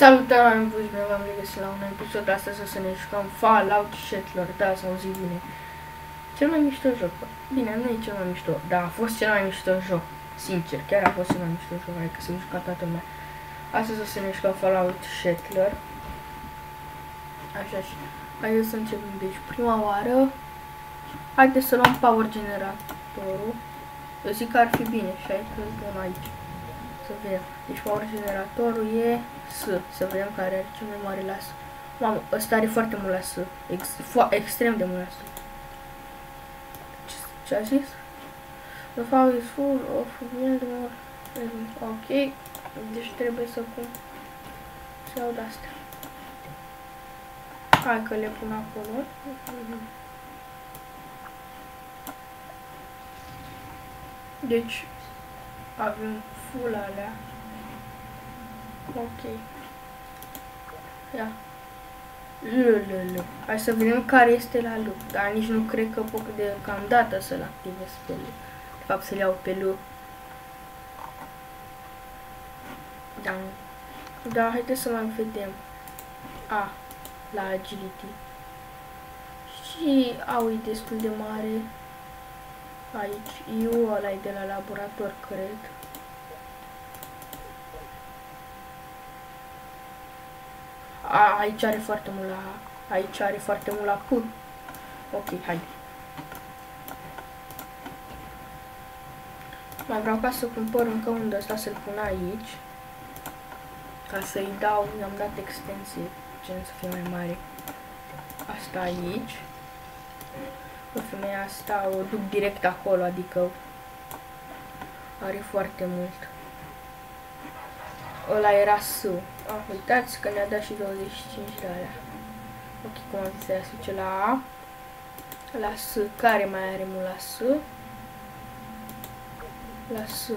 Salutare, am fost bine, v-am regăsit la un episod. Astăzi o să ne jucăm Fallout Shelter. Da, s-a auzit bine. Cel mai mișto joc. Bine, nu e cel mai mișto, dar a fost cel mai mișto joc. Sincer, chiar a fost cel mai mișto joc, adică s-a jucat toată lumea. Astăzi o să ne jucăm Fallout Shelter. Așa și. Haideți să începem. Deci, prima oară, haideți să luăm power generatorul. Eu zic că ar fi bine și aici îl pun aici. Să vedem. Deci power generatorul e S. Să vedem care are cel mai mare la S. Mamă, ăsta are foarte mult la S. Extrem de mult la S. Ce a zis? The file is full of wind more. Ok. Deci trebuie să pun. Să iau de-astea. Hai că le pun acolo. Deci avem full alea. Ok. Ia. Lululu. Hai să vedem care este la lu. Dar nici nu cred că pot deocamdată să-l activez pe lu. De fapt să-l iau pe lu. Da. Da, haideți să mai vedem. A. La agility. Și au e destul de mare. Aici. Eu ăla e de la laborator, cred. Aici are foarte mult la A. Aici are foarte mult la P. Ok, hai. Mai vreau ca să cumpăr încă un de ăsta, să-l pun aici. Ca să-i dau, i-am dat extensie, gen să fie mai mare. Asta aici. Pe femeia asta o duc direct acolo, adică are foarte mult. Ăla era S. Uitați că ne-a dat și 25 de alea. Ok, cum am zis, aia se duce la A. La S. Care mai are mult la S? La S.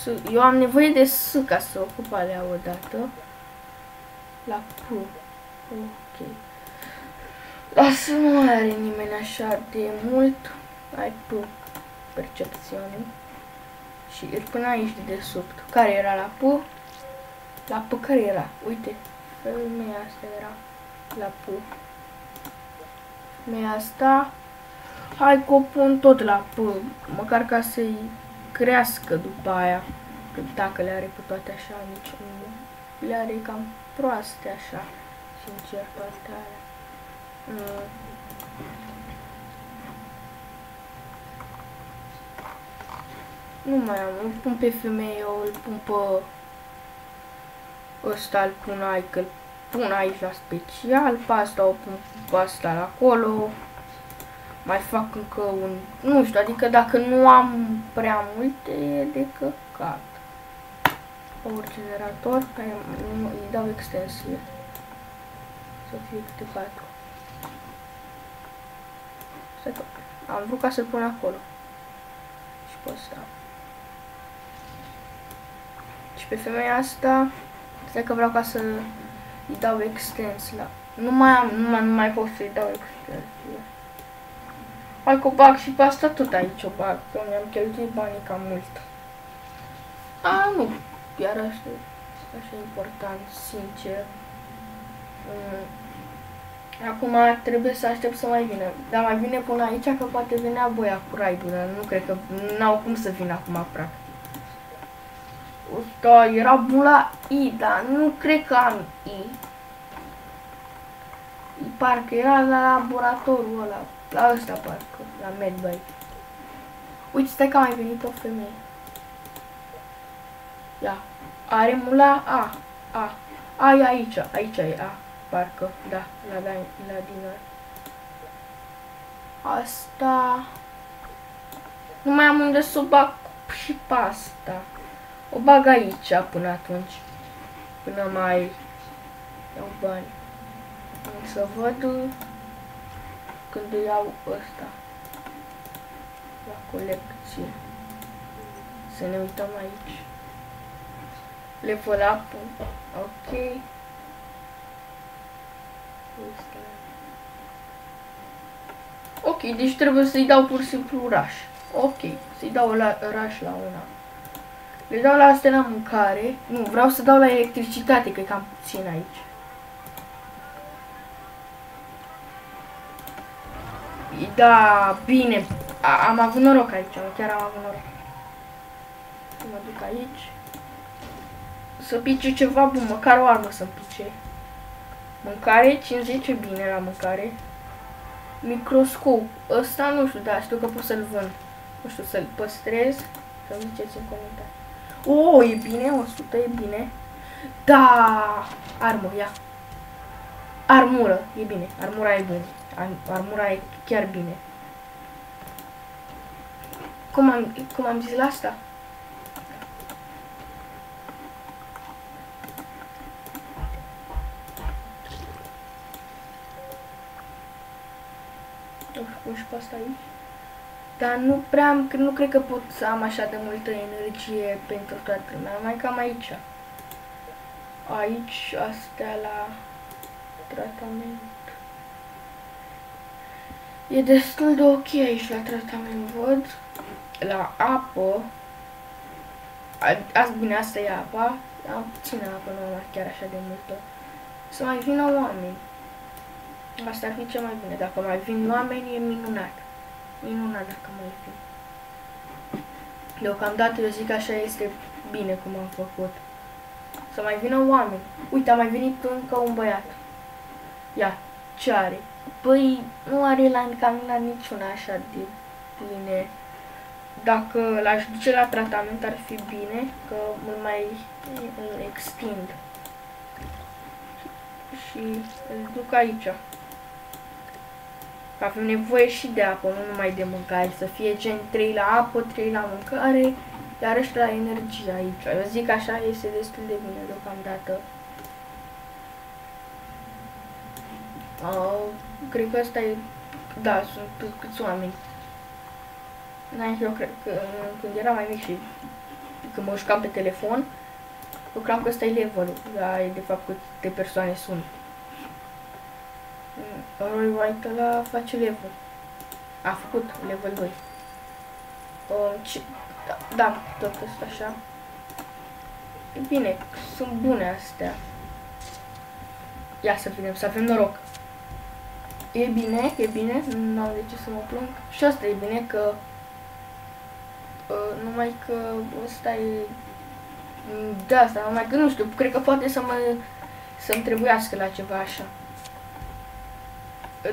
S. Eu am nevoie de S ca să ocup alea odată. La P. Ok. La S nu mai are nimeni așa de mult. Ai P. Percepțiune. Și îl pun aici de desubt. Care era la P? La P care era? Uite. Femeia asta era la P. Femeia asta. Hai că o pun tot la P. Măcar ca să-i crească după aia. Că dacă le are pe toate așa, nici nu. Le are cam proaste așa. Sincer, toate alea. Nu mai am, îl pun pe femeie, îl pun pe ăsta, îl pun aici, că îl pun aici la special, pe asta o pun pe asta la acolo. Mai fac încă un, nu știu, adică dacă nu am prea multe, e de căcat. Power generator, îi dau extensie. Să fie câte 4. Stai că am vrut ca să-l pun acolo. Și pe ăsta. Și pe femeia asta, stai că vreau ca să îi dau extens la... Nu mai pot să-i dau extensie. Hai că o bag și pe asta tot aici o bag, că mi-am cheltuit banii cam mult. Nu, chiar așa e important, sincer. Acum trebuie să aștept să mai vină. Dar mai vine până aici, că poate venea boia cu raidul, dar nu cred că n-au cum să vină acum, practic. Da, era bun la I, dar nu cred că am I. Parcă era la laboratorul ăla, la ăsta parcă, la Medbay. Uite, stai că a mai venit o femeie. Ia, are mult la A. E aici e A, parcă, da, la din asta. Nu mai am unde să o bag și pe asta. O bag aici până atunci. Până mai iau bani. Să văd când iau ăsta la colecție. Să ne uităm aici. Level up. Ok. Ok, deci trebuie să-i dau pur și simplu rush. Ok, să-i dau rush la una. Le dau la astea la mâncare. Nu, vreau să dau la electricitate, că e cam puțin aici. Da, bine. Am avut noroc aici, chiar am avut noroc. Mă duc aici. Să pice ceva bun, măcar o armă să-mi pice. Mâncare, 50 e bine la mâncare. Microscop. Ăsta nu știu, dar știu că pot să-l vând. Nu știu, să-l păstrez. Să-mi ziceți în comentarii. E bine, 100 e bine. Da, armă, ia. Armură, e bine. Armura e bună. Armura e chiar bine. Cum am zis la asta? Pun și pe asta aici. Dar nu cred că pot să am așa de multă energie pentru toată lumea. Mai cam aici. Aici, astea la tratament. E destul de ok aici la tratament, văd. La apă. Bine, asta e apa. Am puțină apă, nu am chiar așa de multă. Să mai vină oameni. Asta ar fi cel mai bine. Dacă mai vin oameni, e minunat. Minunat dacă mai vin. Deocamdată eu zic așa este bine cum am făcut. Să mai vină oameni. Uite, a mai venit încă un băiat. Ia, ce are? Păi, nu are cam la niciuna așa de bine. Dacă l-aș duce la tratament ar fi bine, că mult mai îl extind. Și îl duc aici. Avem nevoie și de apă, nu numai de mâncare. Să fie gen 3 la apă, 3 la mâncare, iar ăștia la energie aici. Eu zic așa este destul de bine deocamdată. Cred că ăsta e... Da, sunt câți oameni. Eu cred că când eram mai mic și când mă jucam pe telefon, eu cream că ăsta e levelul, dar de fapt câte persoane sunt. Roy White ăla face level. A făcut level 2. Da, tot asta așa. E bine, sunt bune astea. Ia să vedem, să avem noroc. E bine, nu am de ce să mă plâng. Și asta e bine că... numai că ăsta e... De asta, numai că nu știu, cred că poate să-mi trebuiască la ceva așa.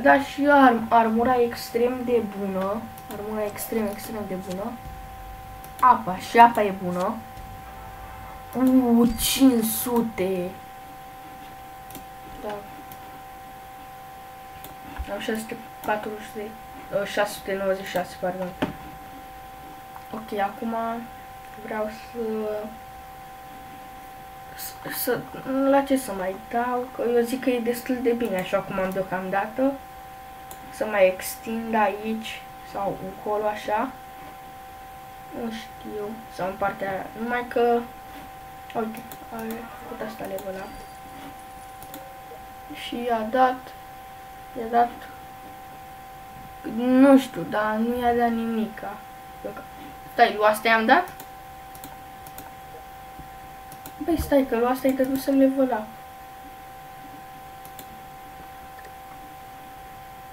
Da, și armura e extrem de bună. Armura e extrem de bună. Apa, și apa e bună. 500. Da. Am 696, pardon. Ok, acum vreau să... La ce să mai dau? Că eu zic că e destul de bine așa cum am deocamdată. Să mai extind aici sau încolo așa. Nu știu. Sau în partea aia. Numai că... Uite, are făcut asta level up. Și i-a dat... Nu știu, dar nu i-a dat nimica. Stai, lui asta i-am dat? Băi, stai, că lui asta i-a dădusem level up.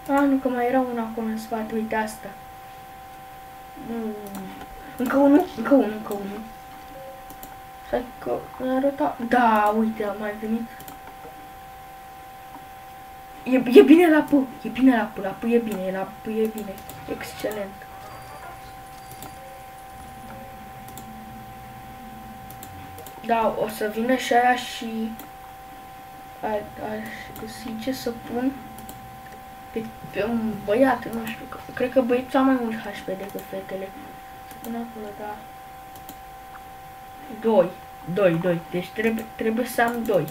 Nu, că mai era una acolo în spate, uite asta. Încă unul. Stai că mi-a arătat. Da, uite, a mai venit. E bine la P, la P e bine, excelent. Da, o să vină și aia și aș găsi ce să pun pe un băiat, nu știu, cred că băieții au mai mult HP decât fetele. Să pun acolo, da. 2, deci trebuie să am 2.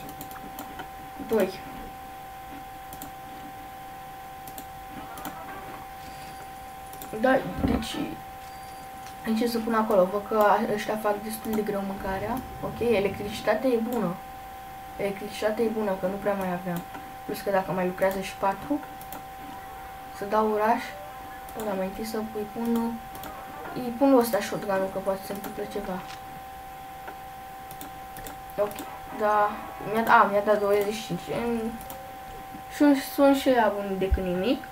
Da, deci aici să pun acolo, văd că ăștia fac destul de greu mâncarea. Ok, electricitatea e bună. Că nu prea mai aveam. Plus că dacă mai lucrează și 4, să dau oraș. Da, mai întâi să îi pun ăsta shotgun-ul, că poate se întâmplă ceva. Ok, da, mi-a dat 25. Și sunt și ea bun decât nimic.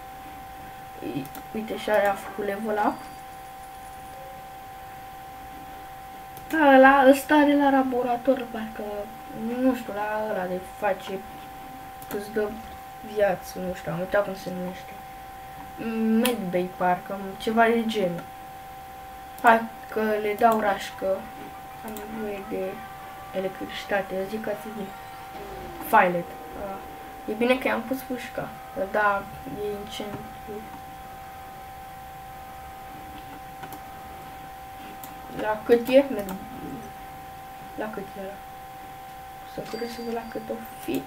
Uite, și aia a făcut level up. Da, ăsta are la laborator, parcă, nu știu, la ăla de face, îți dă viață, nu știu, am uitat cum se numește. Medbay, parcă, ceva de genul. Hai că le dau rașcă, am nevoie de electricitate, zic că ți bine. Filet. E bine că i-am pus pușca, da, e incendiu. La cât e? La cât e ăla? Să cred să văd la cât o fi.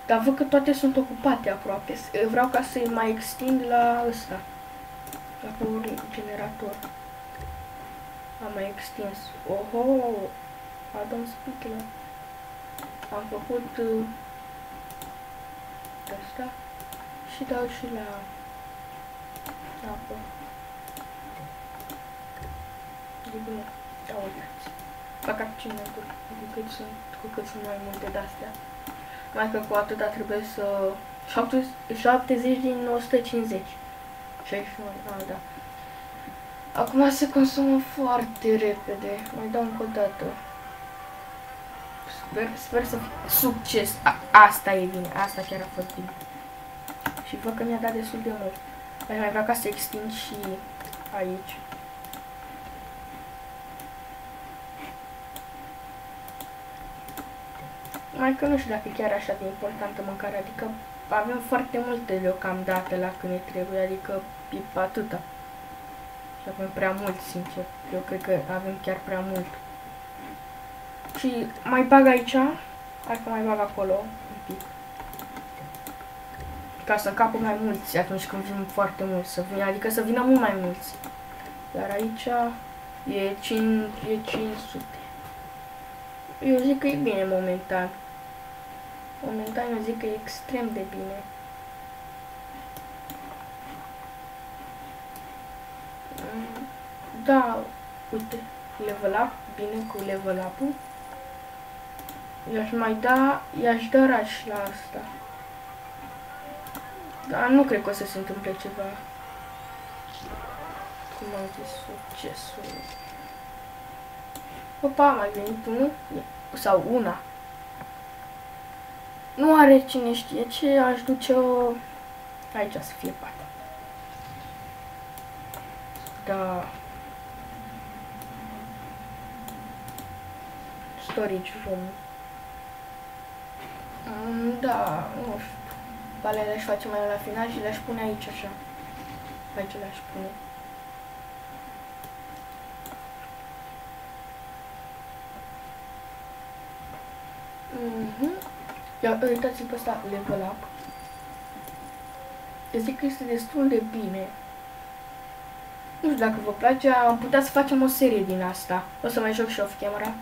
Dar văd că toate sunt ocupate aproape. Vreau ca să-i mai extind la ăsta. La power generator. Am mai extins. Oho! Adam Spittler. Am făcut asta. Și dau și la apă. E bine. Da, uitați. Fac accidentul. Cu cât sunt mai multe de-astea. Mai că cu atâta trebuie să... 70 din 150. 69, da. Acum se consumă foarte repede. Mai dau încă o dată. Sper să fie succes. Asta e bine. Asta chiar a fost bine. Și văd că mi-a dat destul de mult. Aș mai vrea ca să extind și aici. Mai că nu știu dacă chiar așa de importantă mâncarea, adică avem foarte multe deocamdată la când ne trebuie, adică e atâta. Și avem prea mult, sincer. Eu cred că avem chiar prea mult. Și mai bag aici, hai că mai bag acolo un pic. Ca să încapă mai mulți atunci când vin foarte mulți, să vină, adică să vină mult mai mulți. Dar aici e 500. Eu zic că e bine momentan. Momentan eu zic că e extrem de bine. Da, uite, level up, bine cu level up-ul. I-aș da raș la asta. Dar nu cred că o să se întâmple ceva. Cum am zis, succesul. Opa, a mai venit unul. Sau una. Nu are cine știe ce, aș duce-o aici să fie pata. Da. Storage room. Da, nu știu. Alea le-aș face mai la final și le-aș pune aici așa. Aici le-aș pune. Ia, uitați-l pe ăsta, level up. Eu zic că este destul de bine. Nu știu dacă vă place, am putea să facem o serie din asta. O să mai joc și off-camera.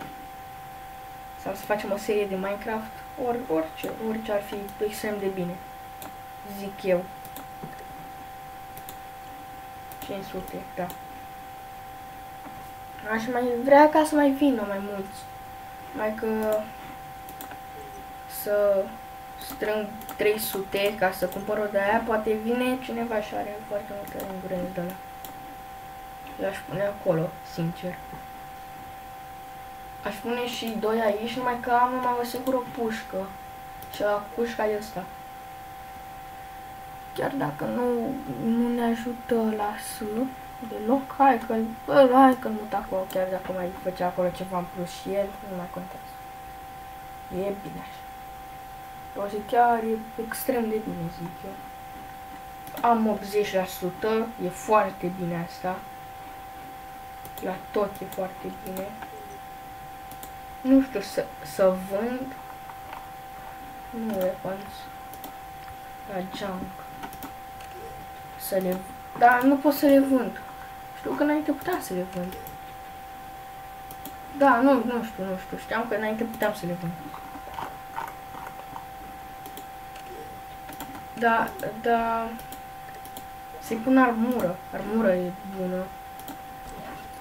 Sau să facem o serie de Minecraft. Orice ar fi extrem de bine. Zic eu. 500, da. Aș mai vrea ca să mai vină mai mulți. Mai că să strâng 300 ca să cumpăr o de aia, poate vine cineva și are foarte multe engurări de ăla. Le-aș pune acolo, sincer. Aș pune și 2 aici, numai că am numai o singură pușcă. Și la pușca e ăsta. Chiar dacă nu ne ajută la S deloc, hai că mut acolo, chiar dacă mai făcea acolo ceva în plus și el, nu mai contează. E bine așa. O zic chiar e extrem de bine, zic eu. Am 80%, e foarte bine asta. La tot e foarte bine. Nu știu, să vând. Nu weapons. La junk. Dar nu pot să le vând. Știu că înainte puteam să le vând. Da, nu știu. Știam că înainte puteam să le vând. Da. Să-i pun armură. Armură e bună.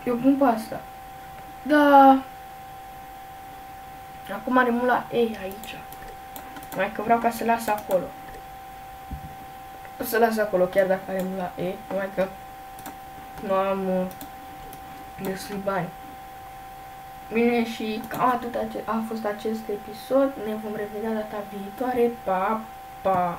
Eu pun pe asta. Da. Acum are mult la E aici. Mai că vreau ca să las acolo. O să las acolo chiar dacă are mult la E. Numai că nu am destui bani. Bine, și cam atât a fost acest episod. Ne vom revedea data viitoare. Pa, pa!